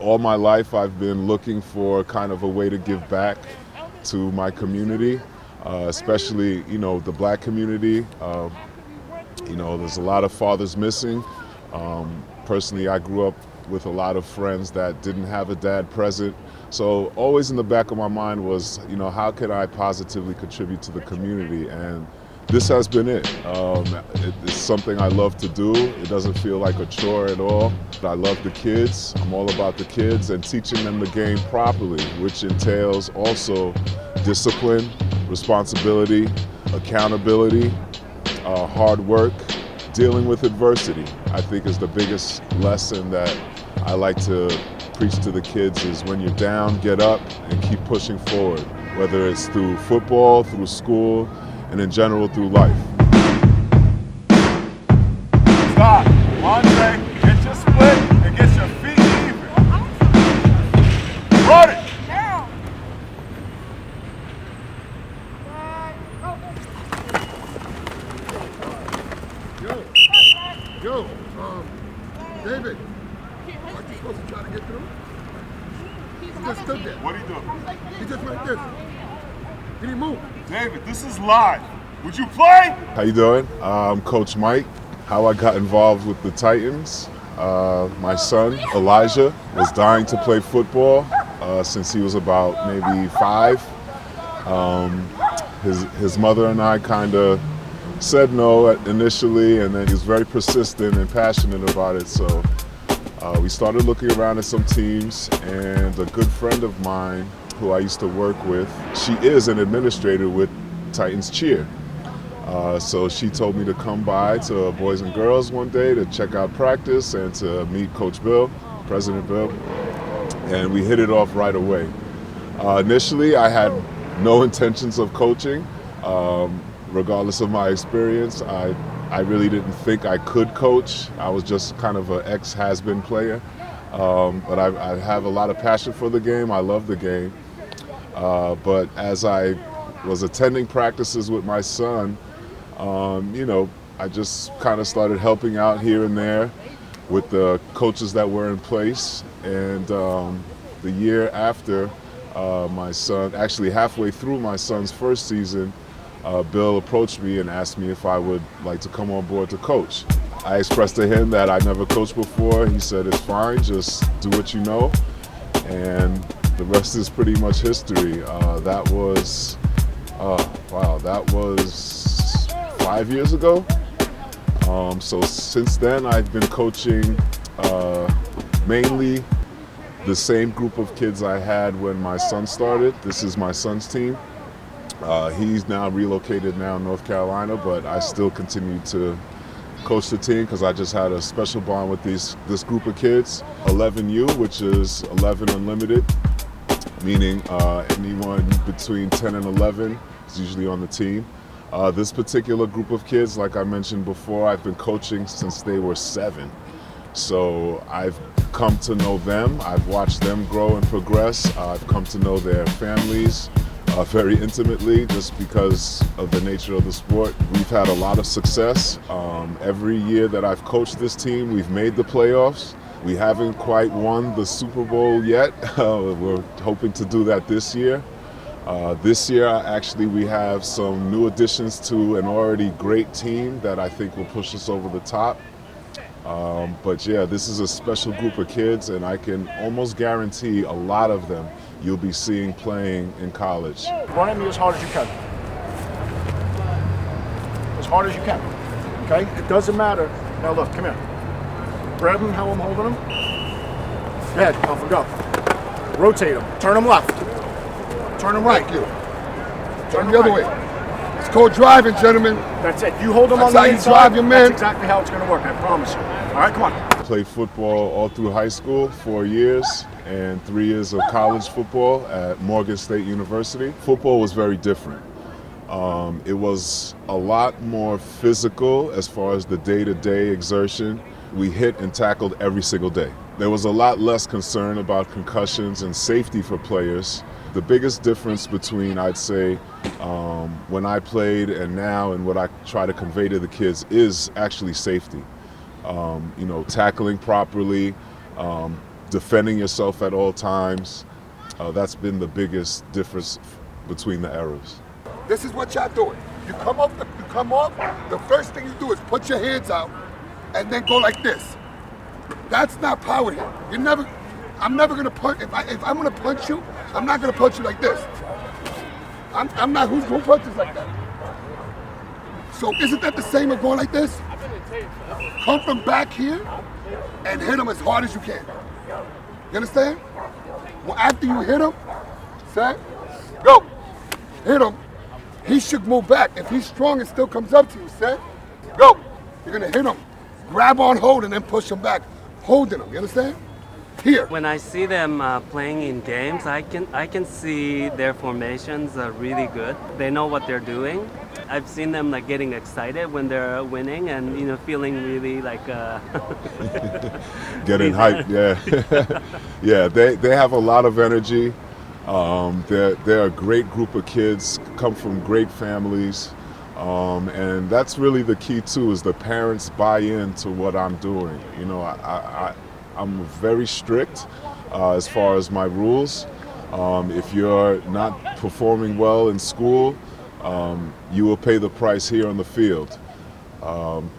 All my life I've been looking for kind of a way to give back to my community, especially, the black community. There's a lot of fathers missing. Personally, I grew up with a lot of friends that didn't have a dad present. So always in the back of my mind was, how can I positively contribute to the community? And this has been it. It's something I love to do. It doesn't feel like a chore at all. I love the kids. I'm all about the kids and teaching them the game properly, which entails also discipline, responsibility, accountability, hard work, dealing with adversity. I think is the biggest lesson that I like to preach to the kids is when you're down, get up and keep pushing forward, whether it's through football, through school, and in general through life. Stop. Andre, get your split and get your feet even. Run it. Yo, David, aren't you supposed to try to get through? He just stood there. What are you doing? He just went like this. He didn't move. David, this is live. Would you play? How you doing? I'm Coach Mike. How I got involved with the Titans. My son, Elijah, was dying to play football since he was about maybe 5. His mother and I kind of said no initially, and then he was very persistent and passionate about it. So we started looking around at some teams, and a good friend of mine who I used to work with, she is an administrator with Titans Cheer. So she told me to come by to Boys and Girls one day to check out practice and to meet Coach Bill, President Bill, and we hit it off right away. Initially, I had no intentions of coaching. Regardless of my experience, I really didn't think I could coach. I was just kind of an ex-has-been player. But I have a lot of passion for the game. I love the game. But as I was attending practices with my son, I just kind of started helping out here and there with the coaches that were in place. And the year after my son, actually halfway through my son's first season, Bill approached me and asked me if I would like to come on board to coach. I expressed to him that I never coached before. He said, it's fine, just do what you know. And the rest is pretty much history. That was 5 years ago. So since then, I've been coaching mainly the same group of kids I had when my son started. This is my son's team. He's now relocated now in North Carolina, but I still continue to coach the team because I just had a special bond with this group of kids. 11U, which is 11 unlimited, meaning anyone between 10 and 11 is usually on the team. This particular group of kids, like I mentioned before, I've been coaching since they were 7. So I've come to know them. I've watched them grow and progress. I've come to know their families very intimately just because of the nature of the sport. We've had a lot of success. Every year that I've coached this team, we've made the playoffs. We haven't quite won the Super Bowl yet. We're hoping to do that this year. This year, actually, we have some new additions to an already great team that I think will push us over the top. But yeah, this is a special group of kids, and I can almost guarantee a lot of them you'll be seeing playing in college. Run at me as hard as you can. As hard as you can, okay? It doesn't matter. Now look, come here. Grab him how I'm holding him. Go ahead, off and go. Rotate him, turn him left. Turn him right. Thank you. Turn him the other way. It's called driving, gentlemen. That's it. You hold him on That's how the you inside. drive your man. That's exactly how it's gonna work, I promise you. All right, come on. Played football all through high school, 4 years, and 3 years of college football at Morgan State University. Football was very different. It was a lot more physical as far as the day-to-day exertion. We hit and tackled every single day. There was a lot less concern about concussions and safety for players. The biggest difference between, I'd say, when I played and now and what I try to convey to the kids is actually safety. Tackling properly, defending yourself at all times. That's been the biggest difference between the eras. This is what y'all doing. You come up, the first thing you do is put your hands out and then go like this. That's not power hit. I'm never gonna punch, if I'm gonna punch you, I'm not gonna punch you like this. I'm not, who punches like that? So isn't that the same as going like this? Come from back here and hit him as hard as you can. You understand? Well, after you hit him, set, go. Hit him. He should move back. If he's strong and still comes up to you, set, go. You're gonna hit him. Grab on hold and then push him back. Holding him, you understand? Here. When I see them playing in games, I can see their formations are really good. They know what they're doing. I've seen them like getting excited when they're winning, and feeling really like getting hyped. Yeah, yeah. They have a lot of energy. They're a great group of kids. Come from great families. And that's really the key too, is the parents buy into what I'm doing. I'm very strict as far as my rules. If you're not performing well in school, you will pay the price here on the field.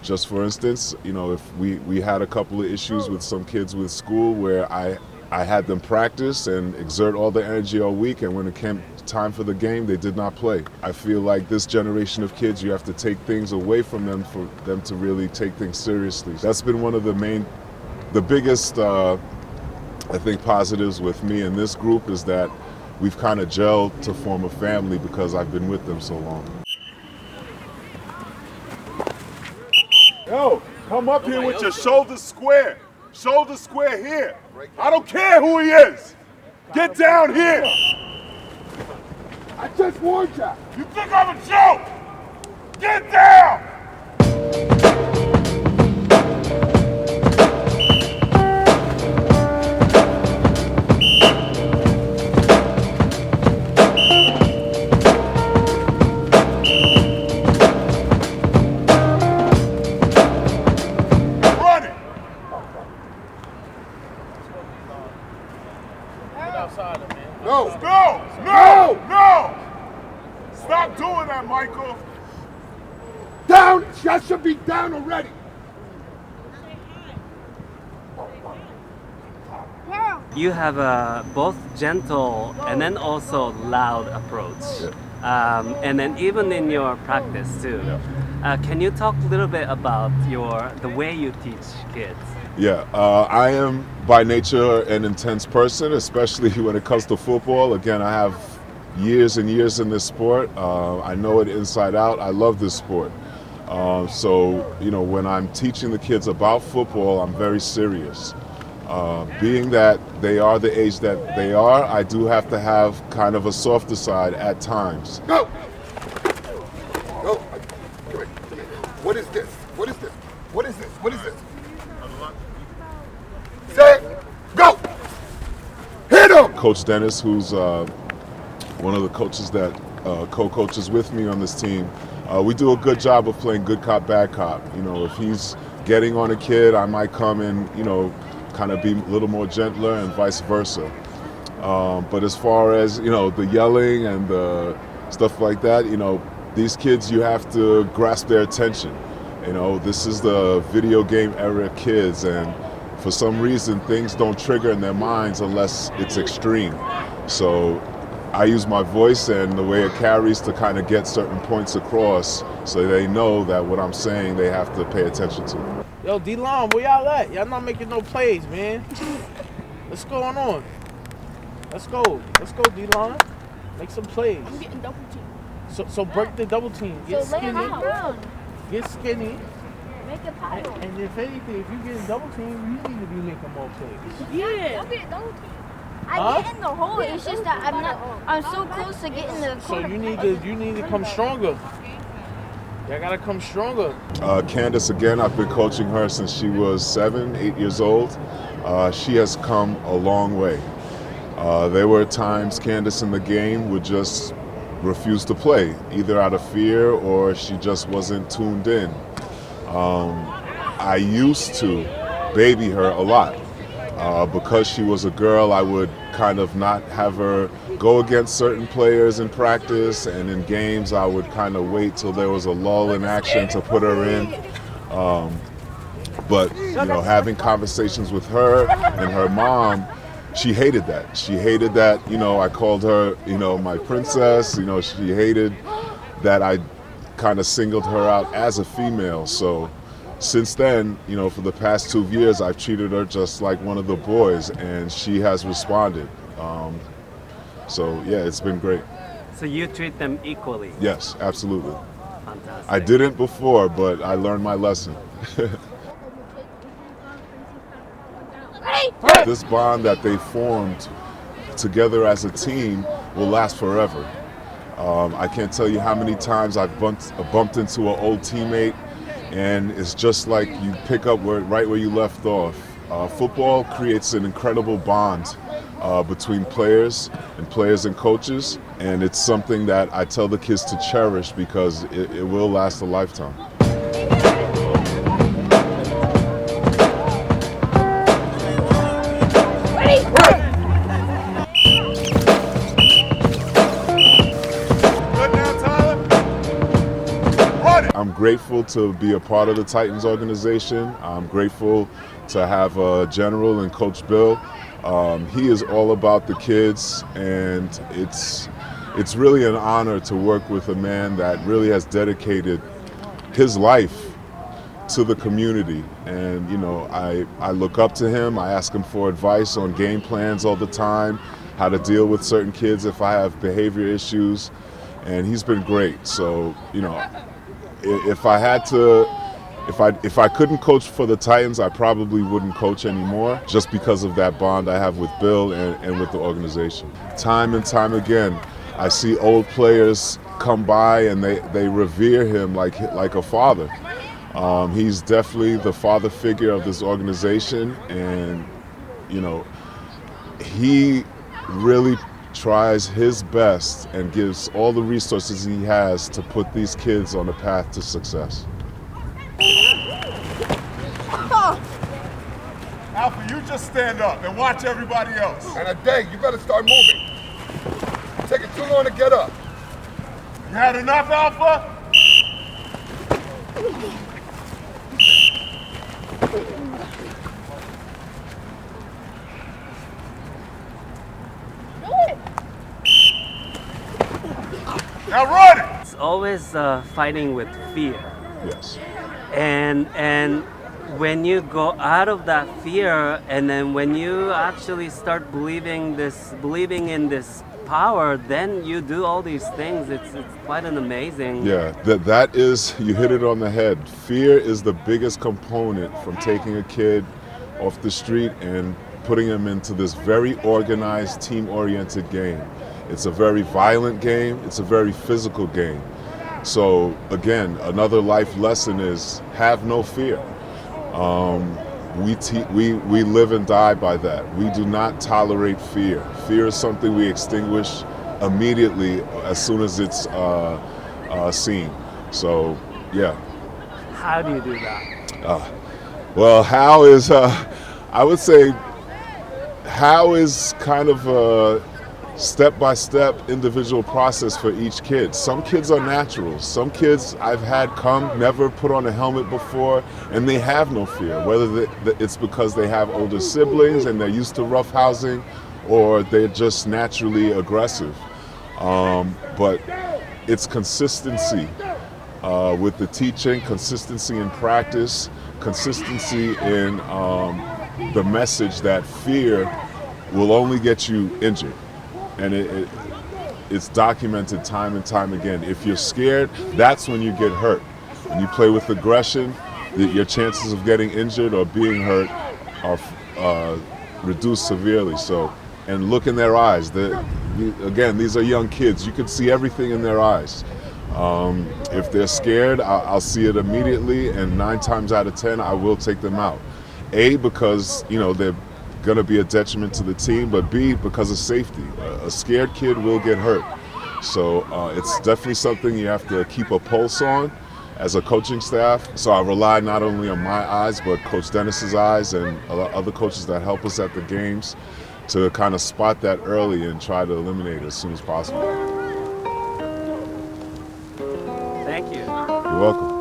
Just for instance, if we had a couple of issues with some kids with school where I had them practice and exert all the energy all week, and when it came time for the game, they did not play. I feel like this generation of kids, you have to take things away from them for them to really take things seriously. That's been one of the biggest, I think, positives with me and this group, is that we've kind of gelled to form a family because I've been with them so long. Yo, come up here with your shoulders square. Shoulder square here. I don't care who he is. Get down here. I just warned you. You think I'm a joke? Get down. No! Stop doing that, Michael. Down! Y'all should be down already. You have a both gentle and then also loud approach. And then even in your practice too. Can you talk a little bit about the way you teach kids? Yeah, I am by nature an intense person, especially when it comes to football. Again, I have years and years in this sport. I know it inside out. I love this sport. So, when I'm teaching the kids about football, I'm very serious. Being that they are the age that they are, I do have to have kind of a softer side at times. Go! Go! Come here. What is this? What is this? What is this? What is this? Say, go! Hit him! Coach Dennis, who's one of the coaches that co-coaches with me on this team, we do a good job of playing good cop, bad cop. If he's getting on a kid, I might come and, kind of be a little more gentler, and vice versa. But as far as, the yelling and the stuff like that, these kids, you have to grasp their attention. This is the video game era kids, and for some reason, things don't trigger in their minds unless it's extreme. So I use my voice and the way it carries to kind of get certain points across, so they know that what I'm saying they have to pay attention to. Yo, D-Lon, where y'all at? Y'all not making no plays, man. What's going on? Let's go, D-Lon. Make some plays. I'm getting double team. So break the double team. Get So lay skinny. it down. Get skinny. Make a pile. And if anything, if you get double team, you need to be making more plays. Yeah. I'll get double team. Huh? I get in the hole. It's just that I'm so close to getting the So corner. you need to come stronger. Y'all gotta come stronger. Candace, again, I've been coaching her since she was 7, 8 years old. She has come a long way. There were times Candace in the game would just refuse to play, either out of fear or she just wasn't tuned in. I used to baby her a lot. Because she was a girl, I would kind of not have her go against certain players in practice, and in games I would kind of wait till there was a lull in action to put her in. But having conversations with her and her mom, she hated that. She hated that, I called her, my princess. She hated that I kind of singled her out as a female. So since then, for the past 2 years, I've treated her just like one of the boys, and she has responded. So yeah, it's been great. So you treat them equally? Yes, absolutely. Fantastic. I didn't before, but I learned my lesson. This bond that they formed together as a team will last forever. I can't tell you how many times I've bumped into an old teammate, and it's just like you pick up right where you left off. Football creates an incredible bond between players and coaches, and it's something that I tell the kids to cherish because it will last a lifetime. I'm grateful to be a part of the Titans organization. I'm grateful to have General and Coach Bill. He is all about the kids, and it's really an honor to work with a man that really has dedicated his life to the community. And I look up to him. I ask him for advice on game plans all the time, how to deal with certain kids if I have behavior issues, and he's been great. So if I couldn't coach for the Titans, I probably wouldn't coach anymore, just because of that bond I have with Bill and with the organization. Time and time again, I see old players come by and they revere him like a father. He's definitely the father figure of this organization, and he really tries his best and gives all the resources he has to put these kids on a path to success. Alpha, you just stand up and watch everybody else. And a day, you better start moving. Taking too long to get up. You had enough, Alpha? Now run it! It's always fighting with fear. Yes. And when you go out of that fear, and then when you actually start believing in this power, then you do all these things. It's quite an amazing. Yeah, that is, you hit it on the head. Fear is the biggest component from taking a kid off the street and putting him into this very organized, team-oriented game. It's a very violent game. It's a very physical game. So again, another life lesson is have no fear. We live and die by that. We do not tolerate fear. Fear is something we extinguish immediately as soon as it's seen. So yeah. How do you do that? Well, how is I would say how is kind of a step-by-step individual process for each kid. Some kids are naturals. Some kids I've had never put on a helmet before, and they have no fear, whether it's because they have older siblings and they're used to rough housing, or they're just naturally aggressive. But it's consistency with the teaching, consistency in practice, consistency in the message that fear will only get you injured. And it's documented time and time again. If you're scared, that's when you get hurt. When you play with aggression, your chances of getting injured or being hurt are reduced severely. So, and look in their eyes. Again, these are young kids. You can see everything in their eyes. If they're scared, I'll see it immediately, and 9 times out of 10, I will take them out. A, because they're going to be a detriment to the team, but B, because of safety. A scared kid will get hurt. So it's definitely something you have to keep a pulse on as a coaching staff. So I rely not only on my eyes, but Coach Dennis's eyes and other coaches that help us at the games to kind of spot that early and try to eliminate it as soon as possible. Thank you. You're welcome.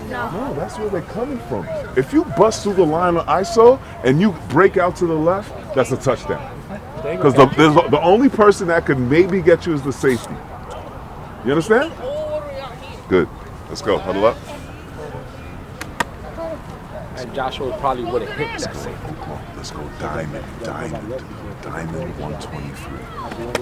No, that's where they're coming from. If you bust through the line of ISO and you break out to the left, that's a touchdown. Because the only person that could maybe get you is the safety. You understand? Good. Let's go. Huddle up. And Joshua probably would have hit that safety. Let's go diamond, diamond, diamond 123.